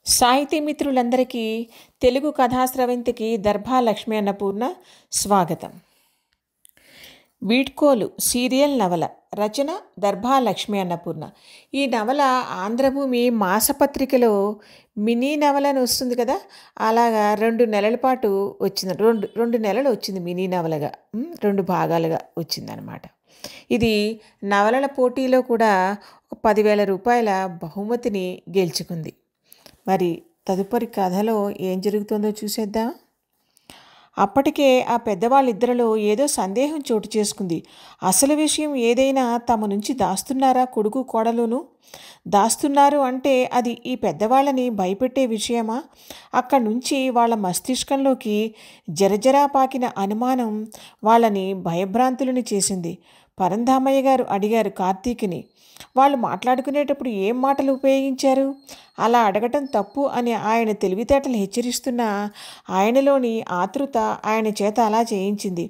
సాహితీ మిత్రులందరికీ తెలుగు కథాస్రవంతికి దర్భా లక్ష్మీ అన్నపూర్ణ స్వాగతం. వీడ్కోలు సీరియల్ నవల రచన దర్భా లక్ష్మీ అన్నపూర్ణ. ఈ నవల ఆంధ్రభూమి మాసపత్రికలో మినీ నవలని వస్తుంది కదా, అలాగా 2 నెలల పాటు వచ్చింది. రెండు నెలలు వచ్చింది మినీ నవలగా, 2 భాగాలుగా వచ్చిందనమాట. ఇది నవలల పోటీలో కూడా ఒక 10,000 రూపాయల బహుమతిని గెలుచుకుంది. మరి తదుపరి కథలో ఏం జరుగుతుందో చూసేద్దాం. అప్పటికే ఆ పెద్దవాళ్ళిద్దరిలో ఏదో సందేహం చోటు చేసుకుంది. అసలు విషయం ఏదైనా తమ నుంచి దాస్తున్నారా కొడుకు కోడలును? దాస్తున్నారు అంటే అది ఈ పెద్దవాళ్ళని భయపెట్టే విషయమా? అక్కడి నుంచి వాళ్ళ మస్తిష్కంలోకి జరజరా పాకిన అనుమానం వాళ్ళని భయభ్రాంతులని చేసింది. పరంధామయ్య గారు అడిగారు కార్తీక్ని, వాళ్ళు మాట్లాడుకునేటప్పుడు ఏం మాటలు ఉపయోగించారు? అలా అడగటం తప్పు అని ఆయన తెలివితేటలు హెచ్చరిస్తున్న ఆయనలోని ఆతృత ఆయన చేత అలా చేయించింది.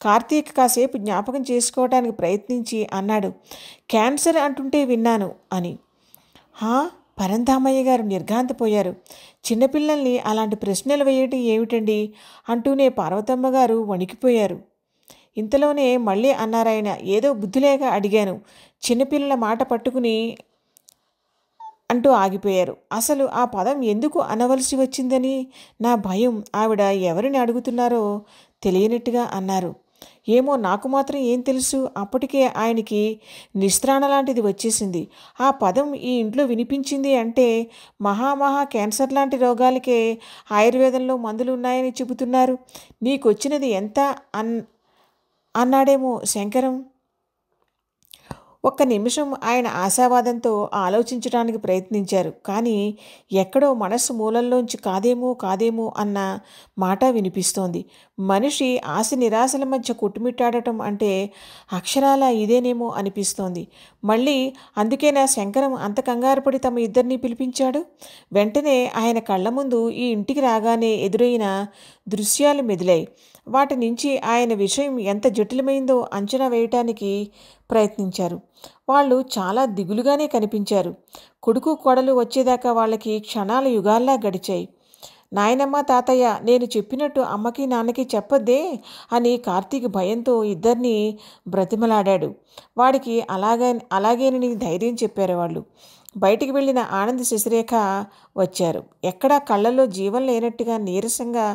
కార్తీక్ కాసేపు జ్ఞాపకం చేసుకోవడానికి ప్రయత్నించి అన్నాడు, క్యాన్సర్ అంటుంటే విన్నాను అని. పరంధామయ్య గారు నిర్ఘాంతపోయారు. చిన్నపిల్లల్ని అలాంటి ప్రశ్నలు వేయటం ఏమిటండి అంటూనే పార్వతమ్మ గారు వణికిపోయారు. ఇంతలోనే మళ్ళీ అన్నారాయన, ఏదో బుద్ధిలేక అడిగాను, చిన్నపిల్లల మాట పట్టుకుని అంటూ ఆగిపోయారు. అసలు ఆ పదం ఎందుకు అనవలసి వచ్చిందని నా భయం. ఆవిడ ఎవరిని అడుగుతున్నారో తెలియనట్టుగా అన్నారు. ఏమో, నాకు మాత్రం ఏం తెలుసు. అప్పటికే ఆయనకి నిస్త్రాణ లాంటిది వచ్చేసింది. ఆ పదం ఈ ఇంట్లో వినిపించింది అంటే మహా క్యాన్సర్ లాంటి రోగాలకే ఆయుర్వేదంలో మందులు ఉన్నాయని చెబుతున్నారు. నీకొచ్చినది ఎంత అన్నాడేమో శంకరం. ఒక్క నిమిషం ఆయన ఆశావాదంతో ఆలోచించడానికి ప్రయత్నించారు. కానీ ఎక్కడో మనస్సు మూలల్లోంచి కాదేమో అన్న మాట వినిపిస్తోంది. మనిషి ఆశ నిరాశల మధ్య కొట్టుమిట్టాడటం అంటే అక్షరాల ఇదేనేమో అనిపిస్తోంది. మళ్ళీ అందుకేనా శంకరం అంత కంగారుపడి తమ ఇద్దరినీ పిలిపించాడు? వెంటనే ఆయన కళ్ళ ముందు ఈ ఇంటికి రాగానే ఎదురైన దృశ్యాలు మెదిలాయి. వాటి నుంచి ఆయన విషయం ఎంత జటిలమైందో అంచనా వేయటానికి ప్రయత్నించారు. వాళ్ళు చాలా దిగులుగానే కనిపించారు. కొడుకు కోడలు వచ్చేదాకా వాళ్ళకి క్షణాల యుగాల్లా గడిచాయి. నాయనమ్మ తాతయ్య, నేను చెప్పినట్టు అమ్మకి నాన్నకి చెప్పొద్దే అని కార్తీక్ భయంతో ఇద్దరినీ బ్రతిమలాడాడు. వాడికి అలాగేనని ధైర్యం చెప్పారు వాళ్ళు. బయటికి వెళ్ళిన ఆనంద్ శశిరేఖ వచ్చారు. ఎక్కడా కళ్ళల్లో జీవం లేనట్టుగా నీరసంగా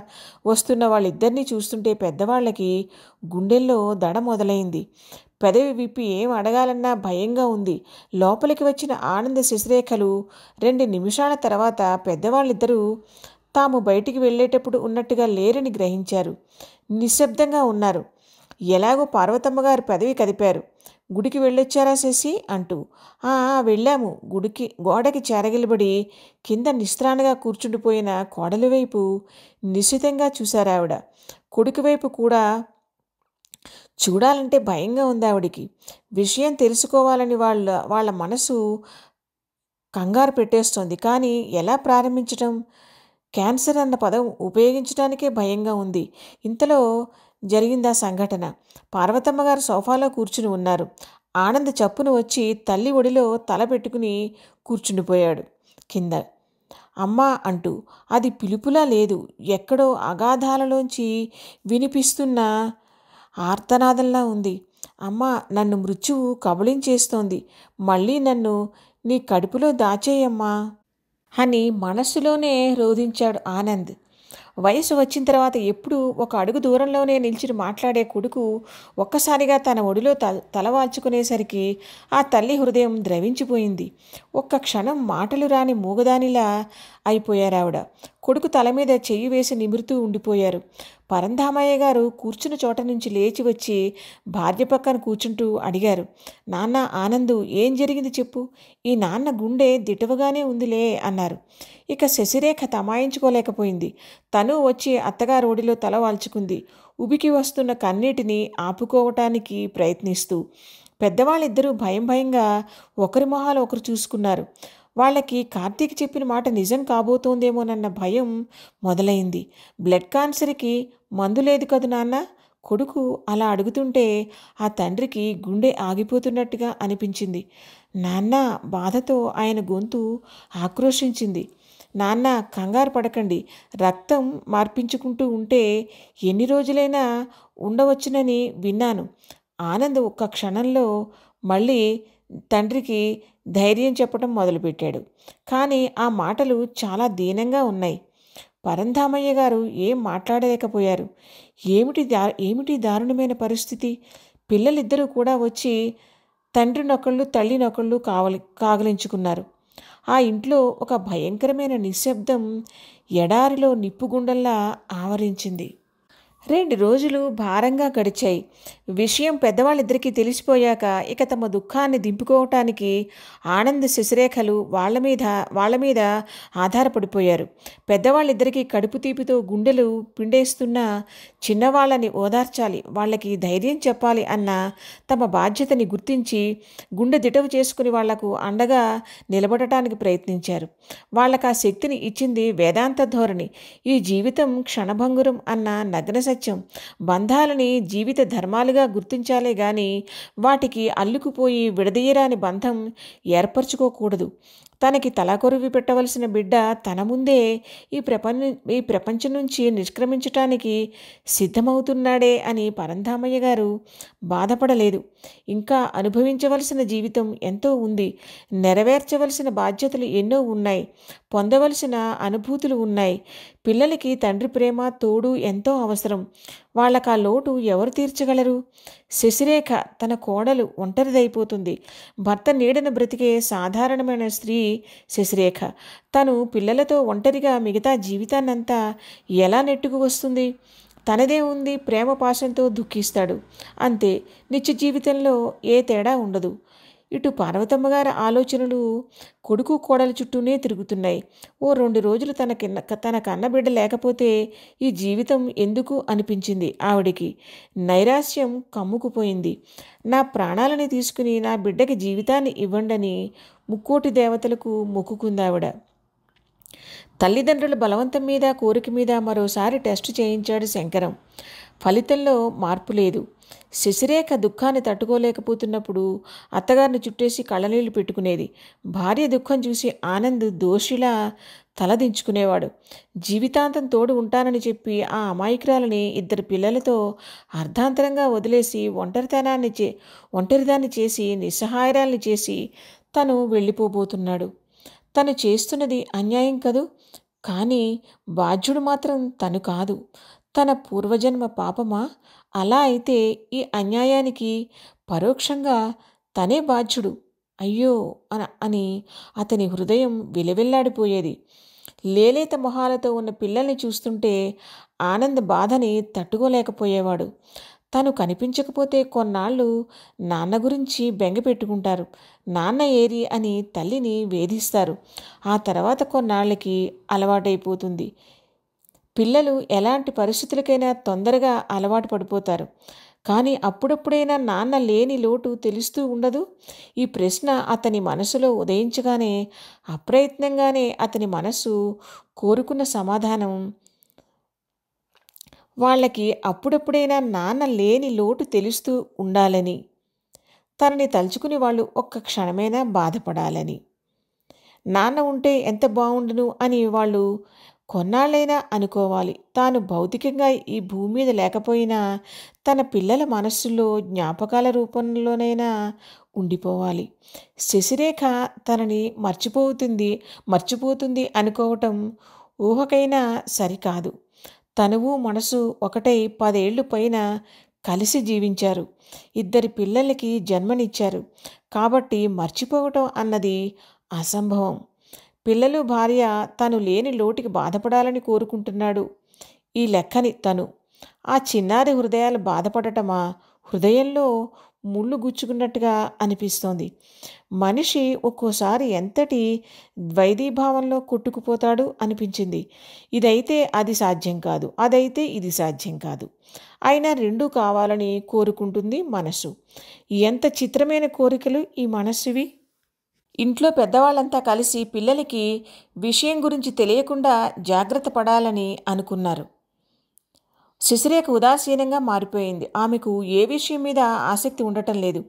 వస్తున్న వాళ్ళిద్దరినీ చూస్తుంటే పెద్దవాళ్ళకి గుండెల్లో దడ మొదలైంది. పెదవి విప్పి ఏం అడగాలన్నా భయంగా ఉంది. లోపలికి వచ్చిన ఆనంద్ శశిరేఖలు 2 నిమిషాల తర్వాత పెద్దవాళ్ళిద్దరూ తాము బయటికి వెళ్ళేటప్పుడు ఉన్నట్టుగా లేరని గ్రహించారు. నిశ్శబ్దంగా ఉన్నారు. ఎలాగో పార్వతమ్మ గారు పెదవి కదిపారు. గుడికి వెళ్ళొచ్చారా శశి అంటూ. వెళ్ళాము. గోడకి చెరగిలబడి కింద నిస్త్రాణగా కూర్చుండిపోయిన కోడలి వైపు నిశితంగా చూశారావిడ. కొడుకు వైపు కూడా చూడాలంటే భయంగా ఉంది ఆవిడికి. విషయం తెలుసుకోవాలని వాళ్ళ మనసు కంగారు పెట్టేస్తోంది. కానీ ఎలా ప్రారంభించటం? క్యాన్సర్ అన్న పదం ఉపయోగించడానికే భయంగా ఉంది. ఇంతలో జరిగిందా సంఘటన. పార్వతమ్మ గారు సోఫాలో కూర్చుని ఉన్నారు. ఆనంద్ చప్పున వచ్చి తల్లి ఒడిలో తల పెట్టుకుని కూర్చుండిపోయాడు కింద. అమ్మా అంటూ. అది పిలుపులా లేదు, ఎక్కడో అగాధాలలోంచి వినిపిస్తున్న ఆర్తనాదంలా ఉంది. అమ్మా, నన్ను మృత్యువు కబళించేస్తోంది. మళ్ళీ నన్ను నీ కడుపులో దాచేయమ్మా అని మనస్సులోనే రోధించాడు ఆనంద్. వయసు వచ్చిన తర్వాత ఎప్పుడూ ఒక అడుగు దూరంలోనే నిల్చుని మాట్లాడే కొడుకు ఒక్కసారిగా తన ఒడిలో తలవాల్చుకునేసరికి ఆ తల్లి హృదయం ద్రవించిపోయింది. ఒక్క క్షణం మాటలు రాని మూగదానిలా అయిపోయారావిడ. కొడుకు తల మీద చెయ్యి వేసి నిమురుతూ ఉండిపోయారు. పరంధామయ్య గారు కూర్చున్న చోట నుంచి లేచి వచ్చి భార్య పక్కన కూర్చుంటూ అడిగారు, నాన్న ఆనందు, ఏం జరిగింది చెప్పు. ఈ నాన్న గుండె దిటవగానే ఉందిలే అన్నారు. ఇక శశిరేఖ తమాయించుకోలేకపోయింది. తను వచ్చి అత్తగారు ఒడిలో తల వాల్చుకుంది. ఉబికి వస్తున్న కన్నీటిని ఆపుకోవటానికి ప్రయత్నిస్తూ. పెద్దవాళ్ళిద్దరూ భయంగా ఒకరి మొహాలు ఒకరు చూసుకున్నారు. వాళ్ళకి కార్తీక్ చెప్పిన మాట నిజం కాబోతోందేమోనన్న భయం మొదలైంది. బ్లడ్ క్యాన్సర్కి మందు లేదు కదూ నాన్న? కొడుకు అలా అడుగుతుంటే ఆ తండ్రికి గుండె ఆగిపోతున్నట్టుగా అనిపించింది. నాన్న బాధతో ఆయన గొంతు ఆక్రోశించింది. నాన్న కంగారు పడకండి, రక్తం మార్పించుకుంటూ ఉంటే ఎన్ని రోజులైనా ఉండవచ్చునని విన్నాను. ఆనంద్ ఒక్క క్షణంలో మళ్ళీ తండ్రికి ధైర్యం చెప్పడం మొదలుపెట్టాడు. కానీ ఆ మాటలు చాలా దీనంగా ఉన్నాయి. పరంధామయ్య గారు ఏం మాట్లాడలేకపోయారు. ఏమిటి దారుణమైన పరిస్థితి? పిల్లలిద్దరూ కూడా వచ్చి తండ్రినొకళ్ళు తల్లినొకళ్ళు కాగలించుకున్నారు. ఆ ఇంట్లో ఒక భయంకరమైన నిశ్శబ్దం ఎడారిలో నిప్పుగుండంలా ఆవరించింది. 2 రోజులు భారంగా గడిచాయి. విషయం పెద్దవాళ్ళిద్దరికీ తెలిసిపోయాక ఇక తమ దుఃఖాన్ని దింపుకోవటానికి ఆనంద్ శశిరేఖలు వాళ్ళ మీద ఆధారపడిపోయారు. పెద్దవాళ్ళిద్దరికీ కడుపు తీపితో గుండెలు పిండేస్తున్న చిన్నవాళ్ళని ఓదార్చాలి, వాళ్ళకి ధైర్యం చెప్పాలి అన్న తమ బాధ్యతని గుర్తించి గుండె దిటవు చేసుకుని వాళ్లకు అండగా నిలబడటానికి ప్రయత్నించారు. వాళ్ళకు ఆ శక్తిని ఇచ్చింది వేదాంత ధోరణి. ఈ జీవితం క్షణభంగురం అన్న నగ్న సత్యం. బంధాలని జీవిత ధర్మాలుగా గుర్తించాలే గాని వాటికి అల్లుకుపోయి విడదీయరాని బంధం ఏర్పరచుకోకూడదు. తనకి తలకొరివి పెట్టవలసిన బిడ్డ తన ముందే ఈ ప్రపంచం నుంచి నిష్క్రమించటానికి సిద్ధమవుతున్నాడే అని పరంధామయ్య గారు బాధపడలేదు. ఇంకా అనుభవించవలసిన జీవితం ఎంతో ఉంది. నెరవేర్చవలసిన బాధ్యతలు ఎన్నో ఉన్నాయి. పొందవలసిన అనుభూతులు ఉన్నాయి. పిల్లలకి తండ్రి ప్రేమ తోడు ఎంతో అవసరం. వాళ్ళకా లోటు ఎవరు తీర్చగలరు? శశిరేఖ తన కోడలు ఒంటరిదైపోతుంది. భర్త నీడన బ్రతికే సాధారణమైన స్త్రీ శశిరేఖ. తను పిల్లలతో ఒంటరిగా మిగతా జీవితాన్నంతా ఎలా నెట్టుకు వస్తుంది? తనదే ఉంది, ప్రేమ పాశంతో దుఃఖిస్తాడు అంతే. నిత్య జీవితంలో ఏ తేడా ఉండదు. ఇటు పార్వతమ్మగారి ఆలోచనలు కొడుకు కోడల చుట్టూనే తిరుగుతున్నాయి. ఓ 2 రోజులు తన కన్నబిడ్డ లేకపోతే ఈ జీవితం ఎందుకు అనిపించింది ఆవిడికి. నైరాశ్యం కమ్ముకుపోయింది. నా ప్రాణాలని తీసుకుని నా బిడ్డకి జీవితాన్ని ఇవ్వండని ముక్కోటి దేవతలకు మొక్కుకుందావిడ. తల్లిదండ్రుల బలవంతం మీద కోరిక మీద మరోసారి టెస్టు చేయించాడు శంకరం. ఫలితంలో మార్పు లేదు. శశిరేఖ దుఃఖాన్ని తట్టుకోలేకపోతున్నప్పుడు అత్తగారిని చుట్టేసి కళ్ళనీళ్లు పెట్టుకునేది. భార్య దుఃఖం చూసి ఆనంద్ దోషిలా తలదించుకునేవాడు. జీవితాంతం తోడు ఉంటానని చెప్పి ఆ అమాయకురాలని 2 పిల్లలతో అర్ధాంతరంగా వదిలేసి ఒంటరిదాన్ని చేసి నిస్సహాయరాల్ని చేసి తను వెళ్ళిపోబోతున్నాడు. తను చేస్తున్నది అన్యాయం కదూ. కానీ బాధ్యుడు మాత్రం తను కాదు. తన పూర్వజన్మ పాపమా? అలా అయితే ఈ అన్యాయానికి పరోక్షంగా తనే బాధ్యుడు. అయ్యో అని అతని హృదయం విలవిల్లాడిపోయేది. లేలేత మొహాలతో ఉన్న పిల్లల్ని చూస్తుంటే ఆనంద్ బాధని తట్టుకోలేకపోయేవాడు. తను కనిపించకపోతే కొన్నాళ్ళు నాన్న గురించి బెంగ పెట్టుకుంటారు. నాన్న ఏరి అని తల్లిని వేధిస్తారు. ఆ తర్వాత కొన్నాళ్ళకి అలవాటైపోతుంది. పిల్లలు ఎలాంటి పరిస్థితులకైనా తొందరగా అలవాటు పడిపోతారు. కానీ అప్పుడప్పుడైనా నాన్న లేని లోటు తెలుస్తూ ఉండదు. ఈ ప్రశ్న అతని మనసులో ఉదయించగానే అప్రయత్నంగానే అతని మనసు కోరుకున్న సమాధానం వాళ్ళకి అప్పుడప్పుడైనా నాన్న లేని లోటు తెలుస్తూ ఉండాలని, తనని తలుచుకుని వాళ్ళు ఒక్క క్షణమైనా బాధపడాలని. నాన్న ఉంటే ఎంత బాగుండును అని వాళ్ళు కొన్నాళ్ళైనా అనుకోవాలి. తాను భౌతికంగా ఈ భూమి మీద లేకపోయినా తన పిల్లల మనస్సులో జ్ఞాపకాల రూపంలోనైనా ఉండిపోవాలి. శశిరేఖ తనని మర్చిపోతుంది అనుకోవటం ఊహకైనా సరికాదు. తనువు మనసు ఒకటై 10 ఏళ్ళు పైన కలిసి జీవించారు. 2 పిల్లలకి జన్మనిచ్చారు. కాబట్టి మర్చిపోవటం అన్నది అసంభవం. పిల్లలు భార్య తను లేని లోటుకి బాధపడాలని కోరుకుంటున్నాడు. ఈ లెక్కని తను. ఆ చిన్నారి హృదయాలు బాధపడటమా? హృదయంలో ముళ్ళు గుచ్చుకున్నట్టుగా అనిపిస్తోంది. మనిషి ఒక్కోసారి ఎంతటి ద్వైధీభావంలో కొట్టుకుపోతాడు అనిపించింది. ఇదైతే అది సాధ్యం కాదు, అదైతే ఇది సాధ్యం కాదు. అయినా రెండూ కావాలని కోరుకుంటుంది మనసు. ఎంత చిత్రమైన కోరికలు ఈ మనస్సువి. ఇంట్లో పెద్దవాళ్ళంతా కలిసి పిల్లలకి విషయం గురించి తెలియకుండా జాగ్రత్త పడాలని అనుకున్నారు. శశిరేఖ ఉదాసీనంగా మారిపోయింది. ఆమెకు ఏ విషయం మీద ఆసక్తి ఉండటం లేదు.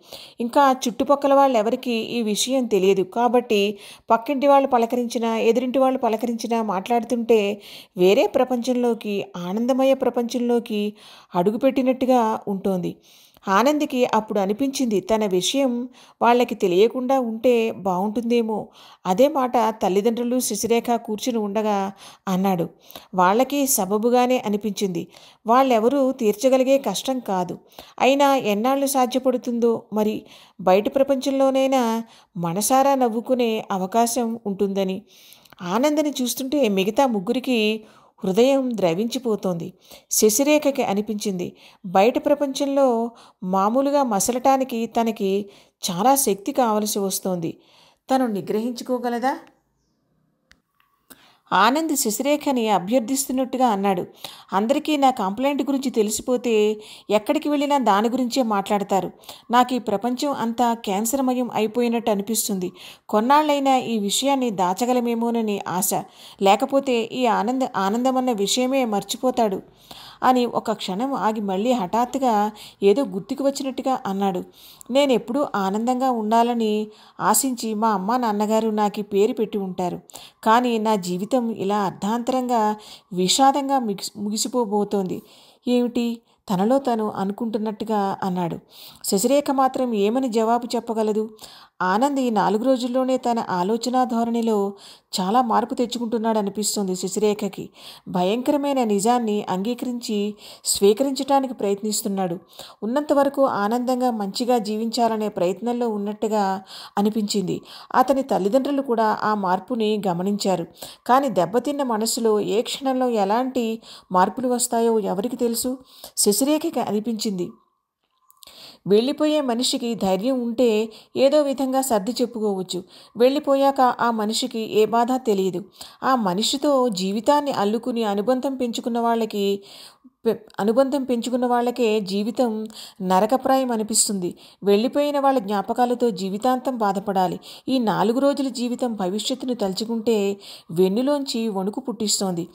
ఇంకా చుట్టుపక్కల వాళ్ళెవరికీ ఈ విషయం తెలియదు. కాబట్టి పక్కింటి వాళ్ళు పలకరించినా, ఎదురింటి వాళ్ళు పలకరించినా మాట్లాడుతుంటే వేరే ప్రపంచంలోకి, ఆనందమయ ప్రపంచంలోకి అడుగుపెట్టినట్టుగా ఉంటోంది. ఆనందికి అప్పుడు అనిపించింది, తన విషయం వాళ్ళకి తెలియకుండా ఉంటే బాగుంటుందేమో. అదే మాట తల్లిదండ్రులు శశిరేఖ కూర్చుని ఉండగా అన్నాడు. వాళ్ళకి సబబుగానే అనిపించింది. వాళ్ళెవరూ తీర్చగలిగే కష్టం కాదు. అయినా ఎన్నాళ్ళు సాధ్యపడుతుందో మరి. బయట ప్రపంచంలోనైనా మనసారా నవ్వుకునే అవకాశం ఉంటుందని. ఆనందని చూస్తుంటే మిగతా ముగ్గురికి హృదయం ద్రవించిపోతోంది. శశిరేఖకి అనిపించింది, బయట ప్రపంచంలో మామూలుగా మసలటానికి తనకి చాలా శక్తి కావలసి వస్తోంది. తను నిగ్రహించుకోగలదా? ఆనంద్ శశిరేఖని అభ్యర్థిస్తున్నట్టుగా అన్నాడు. అందరికీ నా కంప్లైంట్ గురించి తెలిసిపోతే ఎక్కడికి వెళ్ళినా దాని గురించే మాట్లాడతారు. నాకు ఈ ప్రపంచం అంతా క్యాన్సర్మయం అయిపోయినట్టు అనిపిస్తుంది. కొన్నాళ్ళైనా ఈ విషయాన్ని దాచగలమేమోనని ఆశ. లేకపోతే ఈ ఆనందమన్న విషయమే మర్చిపోతాడు అని ఒక క్షణం ఆగి మళ్ళీ హఠాత్తుగా ఏదో గుర్తుకు వచ్చినట్టుగా అన్నాడు. నేనెప్పుడూ ఆనందంగా ఉండాలని ఆశించి మా అమ్మ నాన్నగారు నాకు ఈ పేరు పెట్టి ఉంటారు. కానీ నా జీవితం ఇలా అర్ధాంతరంగా విషాదంగా ముగిసిపోబోతోంది. ఏమిటి? తనలో తను అనుకుంటున్నట్టుగా అన్నాడు. శశిరేఖ మాత్రం ఏమని జవాబు చెప్పగలదు? ఆనంద్ ఈ 4 రోజుల్లోనే తన ఆలోచన ధోరణిలో చాలా మార్పు తెచ్చుకుంటున్నాడు అనిపిస్తుంది శశిరేఖకి. భయంకరమైన నిజాన్ని అంగీకరించి స్వీకరించడానికి ప్రయత్నిస్తున్నాడు. ఉన్నంతవరకు ఆనందంగా మంచిగా జీవించాలనే ప్రయత్నంలో ఉన్నట్టుగా అనిపించింది. అతని తల్లిదండ్రులు కూడా ఆ మార్పుని గమనించారు. కానీ దెబ్బతిన్న మనసులో ఏ క్షణంలో ఎలాంటి మార్పులు వస్తాయో ఎవరికి తెలుసు? శశిరేఖకి అనిపించింది, వెళ్ళిపోయే మనిషికి ధైర్యం ఉంటే ఏదో విధంగా సర్ది చెప్పుకోవచ్చు. వెళ్ళిపోయాక ఆ మనిషికి ఏ బాధ తెలియదు. ఆ మనిషితో జీవితాన్ని అల్లుకుని అనుబంధం పెంచుకున్న వాళ్ళకే జీవితం నరకప్రాయం అనిపిస్తుంది. వెళ్ళిపోయిన వాళ్ళ జ్ఞాపకాలతో జీవితాంతం బాధపడాలి. ఈ 4 రోజుల జీవితం భవిష్యత్తును తలుచుకుంటే వెన్నులోంచి వణుకు పుట్టిస్తోంది.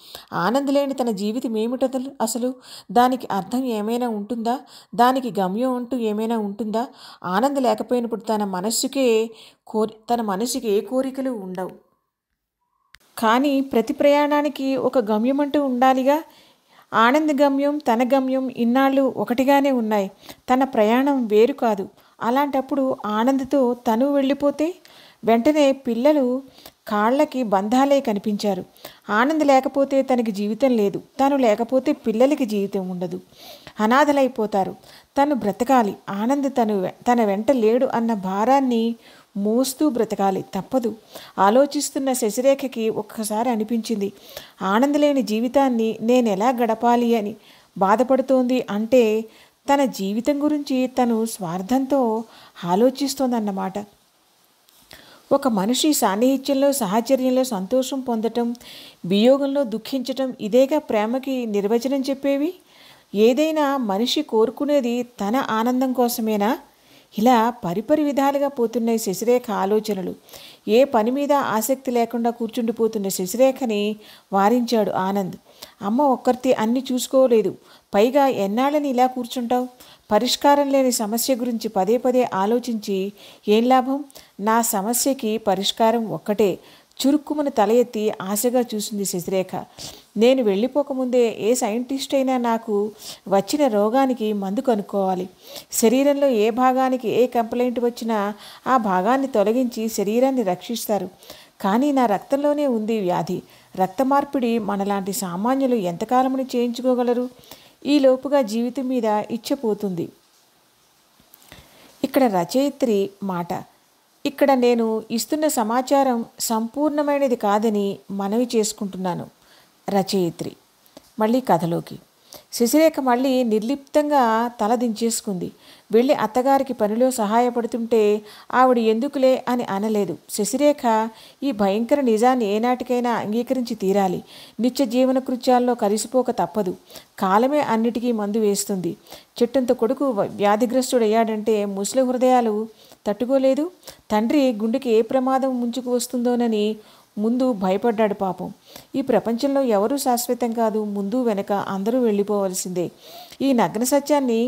ఆనంద్ లేని తన జీవితం ఏమిటో అసలు? దానికి అర్థం ఏమైనా ఉంటుందా? దానికి గమ్యం అంటూ ఏమైనా ఉంటుందా? ఆనంద్ లేకపోయినప్పుడు తన మనసుకి ఏ కోరికలు ఉండవు. కానీ ప్రతి ప్రయాణానికి ఒక గమ్యం అంటూ ఉండాలిగా. ఆనంద్ గమ్యం, తన గమ్యం ఇన్నాళ్ళు ఒకటిగానే ఉన్నాయి. తన ప్రయాణం వేరు కాదు. అలాంటప్పుడు ఆనంద్తో తను వెళ్ళిపోతే వెంటనే పిల్లలు కాళ్ళకి బంధాలే కనిపించారు. ఆనంద్ లేకపోతే తనకి జీవితం లేదు. తను లేకపోతే పిల్లలకి జీవితం ఉండదు. అనాథలైపోతారు. తను బ్రతకాలి. ఆనంద్ తన వెంట లేడు అన్న భారాన్ని మోస్తూ బ్రతకాలి. తప్పదు. ఆలోచిస్తున్న శశిరేఖకి ఒక్కసారి అనిపించింది, ఆనంద్ లేని జీవితాన్ని నేనెలా గడపాలి అని. బాధపడుతోంది అంటే తన జీవితం గురించి తను స్వార్థంతో ఆలోచిస్తోందన్నమాట. ఒక మనిషి సాన్నిహిత్యంలో, సాహచర్యంలో సంతోషం పొందటం, వియోగంలో దుఃఖించటం ఇదేగా ప్రేమకి నిర్వచనం చెప్పేవి. ఏదైనా మనిషి కోరుకునేది తన ఆనందం కోసమేనా? ఇలా పరిపరి విధాలుగా పోతున్నాయి శశిరేఖ ఆలోచనలు. ఏ పని మీద ఆసక్తి లేకుండా కూర్చుండిపోతున్న శశిరేఖని వారించాడు ఆనంద్. అమ్మ ఒక్కరితే అన్ని చూసుకోలేదు. పైగా ఎన్నాళ్ళని ఇలా కూర్చుంటావు? పరిష్కారం లేని సమస్య గురించి పదే పదే ఆలోచించి ఏం లాభం? నా సమస్యకి పరిష్కారం ఒక్కటే. చురుక్కుమని తల ఎత్తి ఆశగా చూసింది శశిరేఖ. నేను వెళ్ళిపోకముందే ఏ సైంటిస్ట్ అయినా నాకు వచ్చిన రోగానికి మందు కనుక్కోవాలి. శరీరంలో ఏ భాగానికి ఏ కంప్లైంట్ వచ్చినా ఆ భాగాన్ని తొలగించి శరీరాన్ని రక్షిస్తారు. కానీ నా రక్తంలోనే ఉంది వ్యాధి. రక్త మార్పిడి మనలాంటి సామాన్యులు ఎంతకాలమని చేయించుకోగలరు? ఈ లోపుగా జీవితం మీద ఇచ్చపోతుంది. ఇక్కడ రచయిత్రి మాట. ఇక్కడ నేను ఇస్తున్న సమాచారం సంపూర్ణమైనది కాదని మనవి చేసుకుంటున్నాను. రచయిత్రి. మళ్ళీ కథలోకి. శశిరేఖ మళ్ళీ నిర్లిప్తంగా తల దించేసుకుంది. వెళ్ళి అత్తగారికి పనిలో సహాయపడుతుంటే ఆవిడ ఎందుకులే అని అనలేదు. శశిరేఖ ఈ భయంకర నిజాన్ని ఏనాటికైనా అంగీకరించి తీరాలి. నిత్య జీవన కృత్యాల్లో కలిసిపోక తప్పదు. కాలమే అన్నిటికీ మందు వేస్తుంది. చెట్టంత కొడుకు వ్యాధిగ్రస్తుడయ్యాడంటే ముసలి హృదయాలు తట్టుకోలేదు. తండ్రి గుండెకి ఏ ప్రమాదం ముంచుకు వస్తుందోనని ముందు భయపడ్డాడు పాపం. ఈ ప్రపంచంలో ఎవరూ శాశ్వతం కాదు, ముందు వెనక అందరూ వెళ్ళిపోవలసిందే. ఈ నగ్న సత్యాన్ని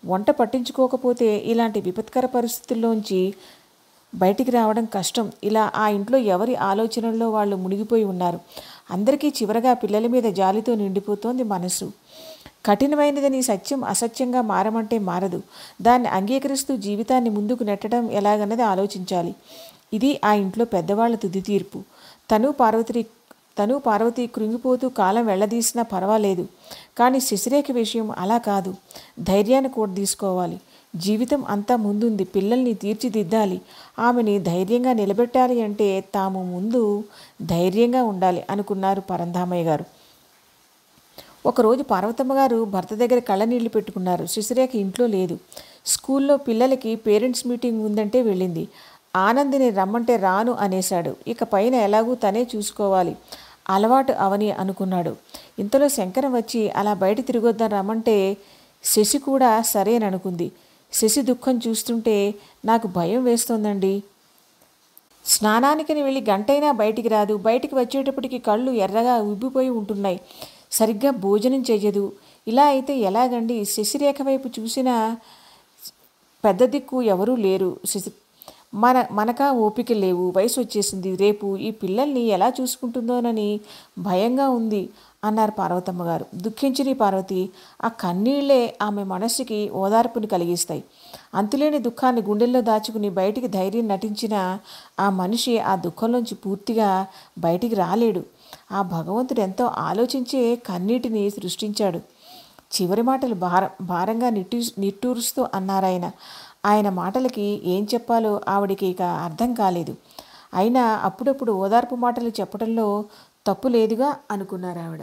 వంట పట్టించుకోకపోతే ఇలాంటి విపత్కర పరిస్థితుల్లోంచి బయటికి రావడం కష్టం. ఇలా ఆ ఇంట్లో ఎవరి ఆలోచనల్లో వాళ్ళు మునిగిపోయి ఉన్నారు. అందరికీ చివరగా పిల్లల మీద జాలితో నిండిపోతోంది మనసు. కఠినమైనదని సత్యం అసత్యంగా మారమంటే మారదు. దాన్ని అంగీకరిస్తూ జీవితాన్ని ముందుకు నెట్టడం ఎలాగన్నది ఆలోచించాలి. ఇది ఆ ఇంట్లో పెద్దవాళ్ల తుది తీర్పు. తను పార్వతి కృంగిపోతూ కాలం వెళ్లదీసినా పర్వాలేదు. కానీ శశిరేఖ విషయం అలా కాదు. ధైర్యాన్ని కూడా తీసుకోవాలి. జీవితం అంతా ముందుంది. పిల్లల్ని తీర్చిదిద్దాలి. ఆమెని ధైర్యంగా నిలబెట్టాలి అంటే తాము ముందు ధైర్యంగా ఉండాలి అనుకున్నారు పరంధామయ్య గారు. ఒకరోజు పార్వతమ్మ గారు భర్త దగ్గర కళ్ళనీళ్లు పెట్టుకున్నారు. శశిరేఖ ఇంట్లో లేదు. స్కూల్లో పిల్లలకి పేరెంట్స్ మీటింగ్ ఉందంటే వెళ్ళింది. ఆనందిని రమ్మంటే రాను అనేశాడు. ఇక పైన ఎలాగూ తనే చూసుకోవాలి, అలవాటు అవని అనుకున్నాడు. ఇంతలో శంకరం వచ్చి అలా బయట తిరిగొద్దాం రమ్మంటే శశి కూడా సరేననుకుంది. శశి దుఃఖం చూస్తుంటే నాకు భయం వేస్తోందండి. స్నానానికని వెళ్ళి గంటైనా బయటికి రాదు. బయటికి వచ్చేటప్పటికి కళ్ళు ఎర్రగా ఉబ్బిపోయి ఉంటున్నాయి. సరిగ్గా భోజనం చెయ్యదు. ఇలా అయితే ఎలాగండి? శశిరేఖ వైపు చూసినా పెద్ద దిక్కు ఎవరూ లేరు. మనకా ఓపిక లేవు, వయసు వచ్చేసింది. రేపు ఈ పిల్లల్ని ఎలా చూసుకుంటుందోనని భయంగా ఉంది అన్నారు పార్వతమ్మ గారు. దుఃఖించని పార్వతి. ఆ కన్నీళ్లే ఆమె మనస్సుకి ఓదార్పుని కలిగిస్తాయి. అంతులేని దుఃఖాన్ని గుండెల్లో దాచుకుని బయటికి ధైర్యం నటించిన ఆ మనిషి ఆ దుఃఖంలోంచి పూర్తిగా బయటికి రాలేడు. ఆ భగవంతుడు ఎంతో ఆలోచించే కన్నీటిని సృష్టించాడు. చివరి మాటలు భారంగా నిట్టూరుస్తూ అన్నారాయన. ఆయన మాటలకి ఏం చెప్పాలో ఆవిడికి ఇక అర్థం కాలేదు. అయినా అప్పుడప్పుడు ఓదార్పు మాటలు చెప్పడంలో తప్పు లేదుగా అనుకున్నారు ఆవిడ.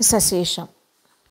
సశేషం.